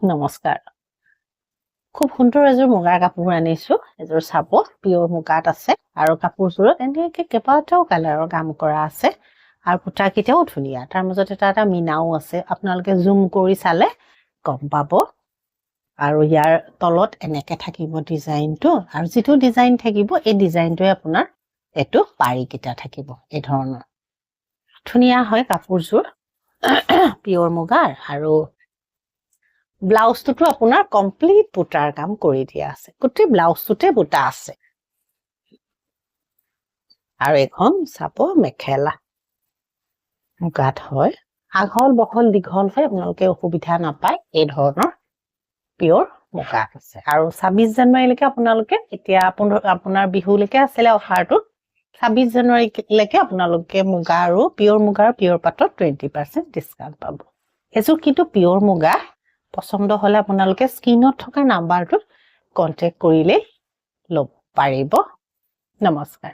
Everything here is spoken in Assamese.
নমস্কাৰ খুব সুন্দৰ এযোৰ মুগাৰ কাপোৰ আনিছো এযোৰ চাব পিয়ৰ মুগাত আছে আৰু কাপোৰযোৰত এনেকৈ কেইবাটাও কালাৰৰ কাম কৰা আছে আৰু পুটাকিটাও ধুনীয়া তাৰ মাজত এটা মিনাও আছে আপোনালোকে জুম কৰি চালে গম পাব আৰু ইয়াৰ তলত এনেকৈ থাকিব ডিজাইনটো আৰু যেটো ডিজাইন থাকিব এই ডিজাইনটোৱে আপোনাৰ এটো পাৰিকিটা থাকিব এই ধৰণৰ ধুনীয়া হয় কাপোৰযোৰ পিয়ৰ মুগাৰ আৰু ব্লাউজটো আপোনাৰ কমপ্লিট বুটাৰ কাম কৰি দিয়া আছে গোটেই ব্লাউজটোতে বুটা আছে আৰু এখন চাপ মেখেলা মুগাত হয় আগল বহল দীঘল হয় আপোনালোকে অসুবিধা নাপায় এই ধৰণৰ পিয়ৰ মুগা আছে আৰু 26 জানুৱাৰীলৈকে আপোনালোকে এতিয়া আপোনাৰ বিহুলৈকে আছিল অফাৰটো 26 জানুৱাৰীলৈকে আপোনালোকে মুগা আৰু পিয়ৰ পাটত 20% ডিসকাউন্ট পাব এযোৰ কিন্তু পিয়ৰ মুগা পছন্দ হলে আপোনালোকে স্ক্ৰিনত থকা নাম্বাৰটো কন্টাক্ট কৰিলে লব পাৰিব নমস্কাৰ